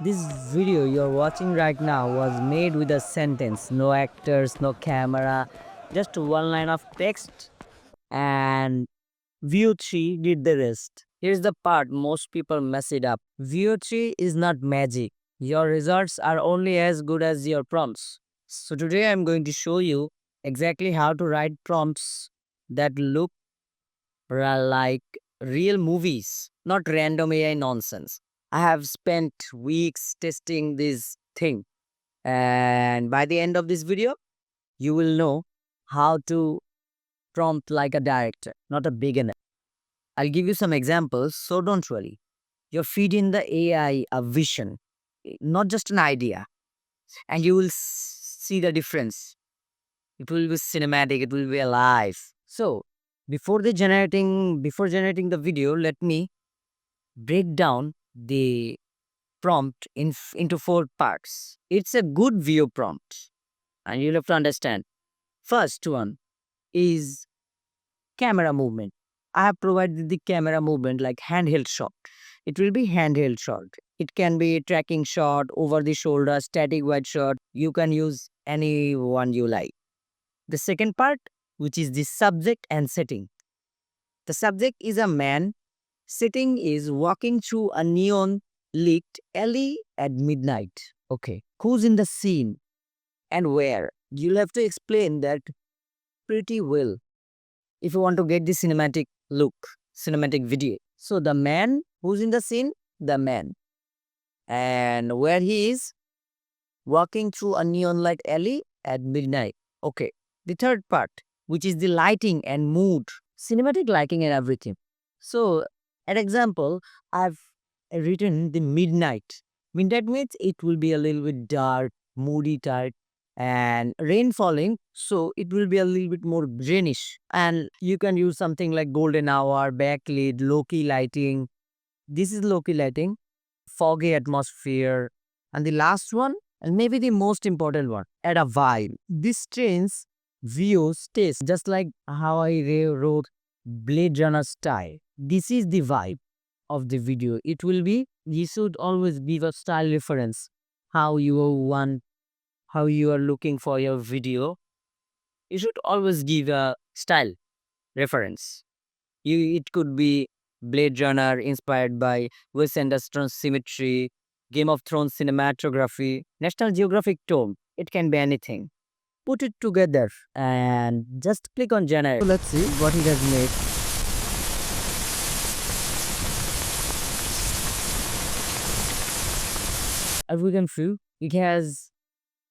This video you're watching right now was made with a sentence, no actors, no camera, just one line of text, and View 3 did the rest. Here's the part most people mess it up. View 3 is not magic. Your results are only as good as your prompts. So today I'm going to show you exactly how to write prompts that look like real movies, not random AI nonsense. I have spent weeks testing this thing, and by the end of this video, you will know how to prompt like a director, not a beginner. I'll give you some examples, so don't worry. You're feeding the AI a vision, not just an idea, and you will see the difference. It will be cinematic, it will be alive. So, before generating the video, let me break down the prompt into four parts. It's a good view prompt, and you'll have to understand. First one is camera movement. I have provided the camera movement like handheld shot. It will be handheld shot. It can be tracking shot, over the shoulder, static wide shot. You can use any one you like. The second part, which is the subject and setting. The subject is a man. Setting is walking through a neon lit alley at midnight. Okay. Who's in the scene and where? You'll have to explain that pretty well if you want to get the cinematic look, cinematic video. So the man who's in the scene, the man. And where he is walking through a neon light alley at midnight. Okay. The third part, which is the lighting and mood, cinematic lighting and everything. So, an example, I've written the midnight. Midnight means it will be a little bit dark, moody type, and rain falling. So, it will be a little bit more greenish. And you can use something like golden hour, backlit, low key lighting. This is low key lighting, foggy atmosphere. And the last one, and maybe the most important one, add a vibe. This trains views taste just like how I wrote Blade Runner style. This is the vibe of the video. It will be, you should always give a style reference. How you want, how you are looking for your video. You should always give a style reference. It could be Blade Runner inspired by Wes Anderson's symmetry, Game of Thrones cinematography, National Geographic tone. It can be anything. Put it together and just click on generate. So let's see what it has made. As we can see, it has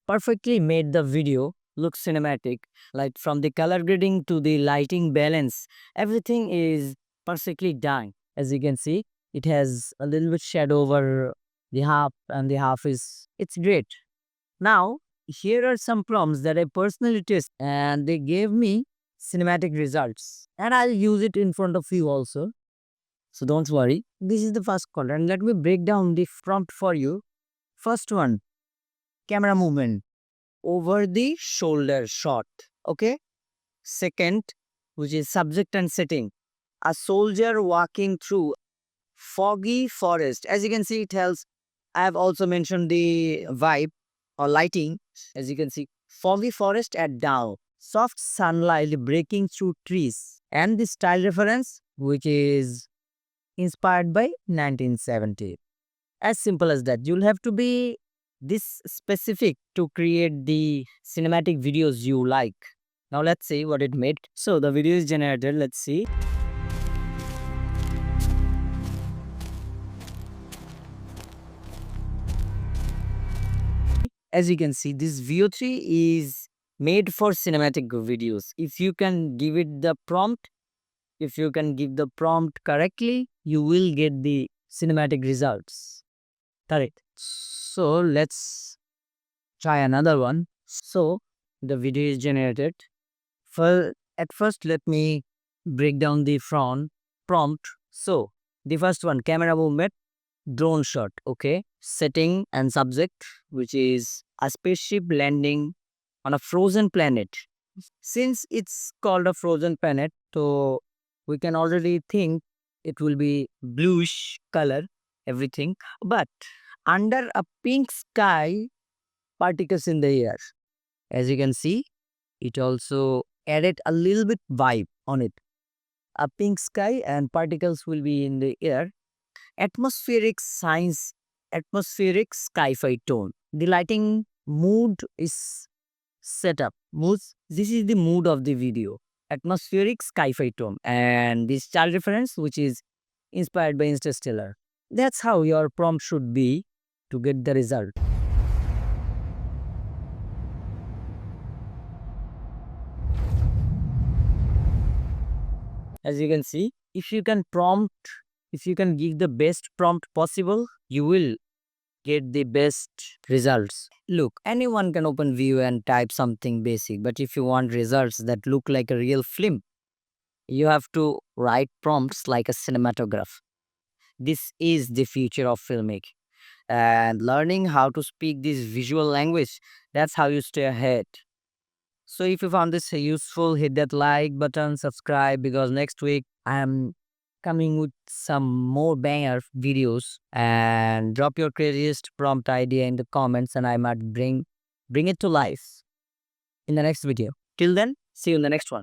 perfectly made the video look cinematic. Like from the color grading to the lighting balance, everything is perfectly done. As you can see, it has a little bit shadow over the half, and the half is, it's great. Now, here are some prompts that I personally test, and they gave me cinematic results. And I'll use it in front of you also. So don't worry. This is the first call, and let me break down the prompt for you. First one, camera movement, over the shoulder shot. Okay. Second, which is subject and setting, a soldier walking through foggy forest. As you can see, it tells, I have also mentioned the vibe or lighting. As you can see, foggy forest at dawn, soft sunlight breaking through trees, and the style reference, which is inspired by 1970. As simple as that. You'll have to be this specific to create the cinematic videos you like. Now let's see what it made. So the video is generated. Let's see. As you can see, this VO3 is made for cinematic videos. If you can give it the prompt, if you can give the prompt correctly, you will get the cinematic results. Correct. So let's try another one. So the video is generated. At first, let me break down the prompt. So the first one, camera movement, drone shot. Okay. Setting and subject, which is a spaceship landing on a frozen planet. Since it's called a frozen planet, so we can already think it will be bluish color, everything. But Under a pink sky, particles in the air. As you can see, it also added a little bit vibe on it. A pink sky and particles will be in the air. Atmospheric science, atmospheric sci-fi tone. The lighting mood is set up. Moods, this is the mood of the video. Atmospheric sci-fi tone. And this child reference, which is inspired by Interstellar. That's how your prompt should be to get the result. As you can see, if you can give the best prompt possible, you will get the best results. Look, anyone can open view and type something basic, but if you want results that look like a real film, you have to write prompts like a cinematograph. This is the future of filmmaking. And learning how to speak this visual language, that's how you stay ahead. So if you found this useful, hit that like button, subscribe, because next week I am coming with some more banger videos, and drop your craziest prompt idea in the comments and I might bring it to life in the next video. Till then, see you in the next one.